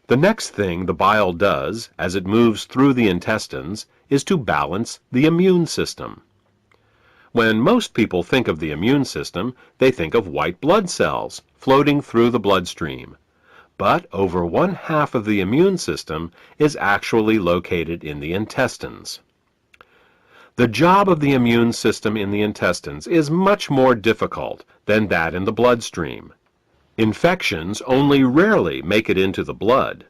The next thing the bile does as it moves through the intestines is to balance the immune system. When most people think of the immune system, they think of white blood cells floating through the bloodstream. But over 1/2 of the immune system is actually located in the intestines. The job of the immune system in the intestines is much more difficult than that in the bloodstream. Infections only rarely make it into the blood,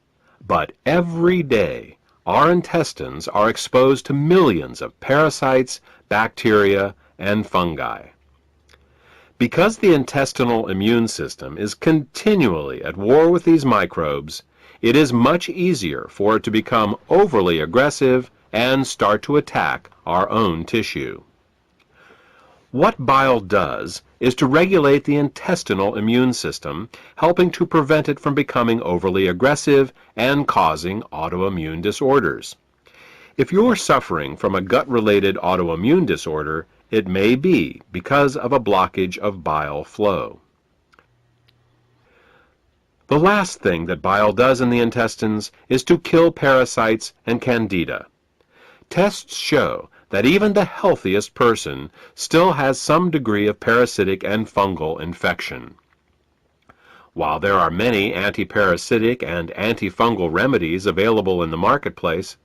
but every day our intestines are exposed to millions of parasites, bacteria, and fungi. Because the intestinal immune system is continually at war with these microbes, it is much easier for it to become overly aggressive and start to attack our own tissue. What bile does is to regulate the intestinal immune system, helping to prevent it from becoming overly aggressive and causing autoimmune disorders. If you're suffering from a gut-related autoimmune disorder, it may be because of a blockage of bile flow. The last thing that bile does in the intestines is to kill parasites and candida. Tests show that even the healthiest person still has some degree of parasitic and fungal infection. While there are many antiparasitic and antifungal remedies available in the marketplace,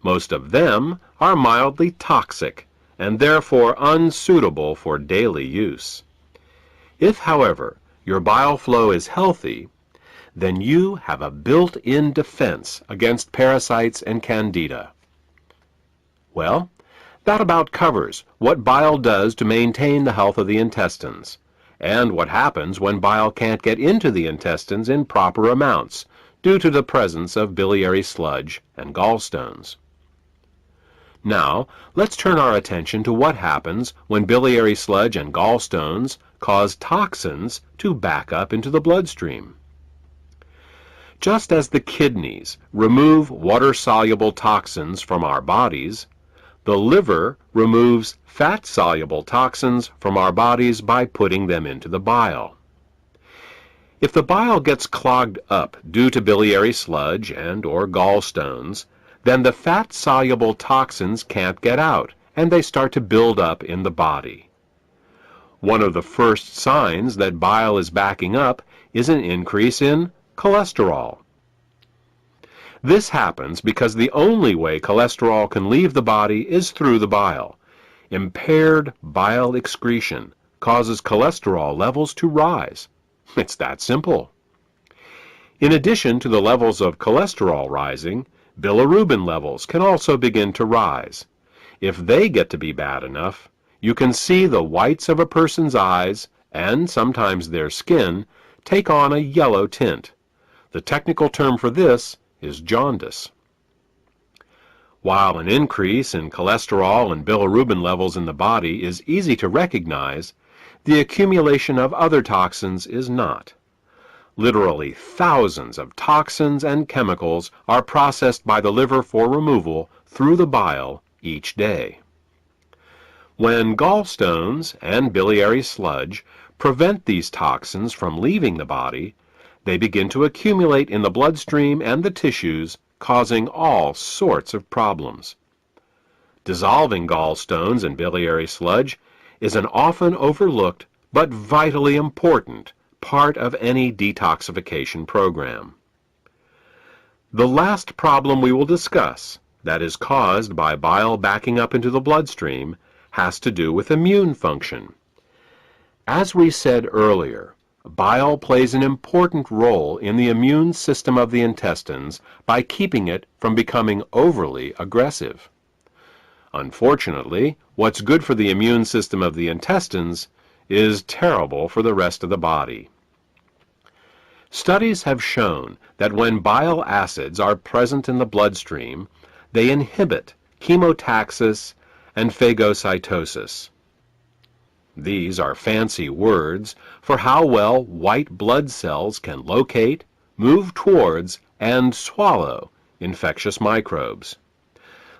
most of them are mildly toxic and therefore unsuitable for daily use. If, however, your bile flow is healthy, then you have a built-in defense against parasites and candida. Well, that about covers what bile does to maintain the health of the intestines, and what happens when bile can't get into the intestines in proper amounts due to the presence of biliary sludge and gallstones. Now, let's turn our attention to what happens when biliary sludge and gallstones cause toxins to back up into the bloodstream. Just as the kidneys remove water-soluble toxins from our bodies, the liver removes fat-soluble toxins from our bodies by putting them into the bile. If the bile gets clogged up due to biliary sludge and/or gallstones, then the fat-soluble toxins can't get out, and they start to build up in the body. One of the first signs that bile is backing up is an increase in cholesterol. This happens because the only way cholesterol can leave the body is through the bile. Impaired bile excretion causes cholesterol levels to rise. It's that simple. In addition to the levels of cholesterol rising, bilirubin levels can also begin to rise. If they get to be bad enough, you can see the whites of a person's eyes, and sometimes their skin, take on a yellow tint. The technical term for this is jaundice. While an increase in cholesterol and bilirubin levels in the body is easy to recognize, the accumulation of other toxins is not. Literally thousands of toxins and chemicals are processed by the liver for removal through the bile each day. When gallstones and biliary sludge prevent these toxins from leaving the body, they begin to accumulate in the bloodstream and the tissues, causing all sorts of problems. Dissolving gallstones and biliary sludge is an often overlooked but vitally important part of any detoxification program. The last problem we will discuss, that is caused by bile backing up into the bloodstream, has to do with immune function. As we said earlier, bile plays an important role in the immune system of the intestines by keeping it from becoming overly aggressive. Unfortunately, what's good for the immune system of the intestines is terrible for the rest of the body. Studies have shown that when bile acids are present in the bloodstream, they inhibit chemotaxis and phagocytosis. These are fancy words for how well white blood cells can locate, move towards, and swallow infectious microbes.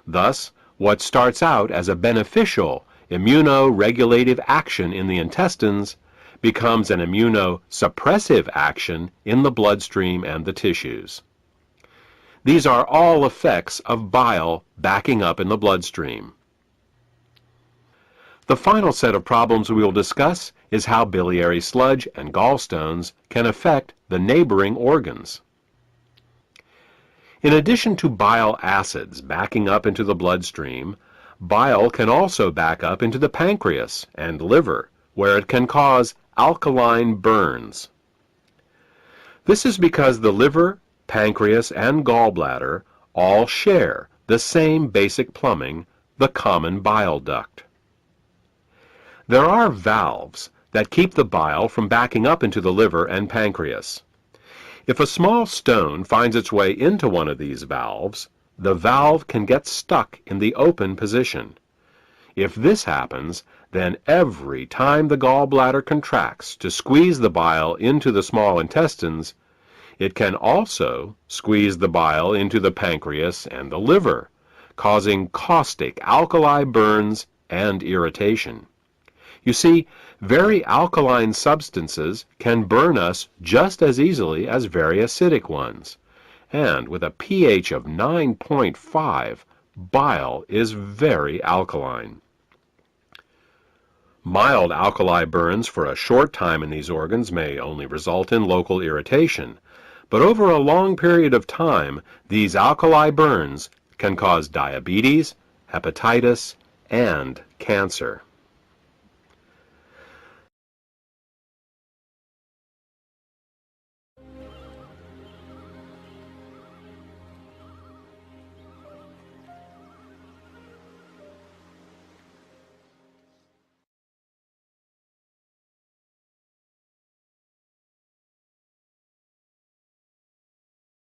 Thus, what starts out as a beneficial immunoregulative action in the intestines becomes an immunosuppressive action in the bloodstream and the tissues. These are all effects of bile backing up in the bloodstream. The final set of problems we will discuss is how biliary sludge and gallstones can affect the neighboring organs. In addition to bile acids backing up into the bloodstream, bile can also back up into the pancreas and liver, where it can cause alkaline burns. This is because the liver, pancreas, and gallbladder all share the same basic plumbing, the common bile duct. There are valves that keep the bile from backing up into the liver and pancreas. If a small stone finds its way into one of these valves, the valve can get stuck in the open position. If this happens, then every time the gallbladder contracts to squeeze the bile into the small intestines, it can also squeeze the bile into the pancreas and the liver, causing caustic alkali burns and irritation. You see, very alkaline substances can burn us just as easily as very acidic ones. And with a pH of 9.5, bile is very alkaline. Mild alkali burns for a short time in these organs may only result in local irritation, but over a long period of time, these alkali burns can cause diabetes, hepatitis, and cancer.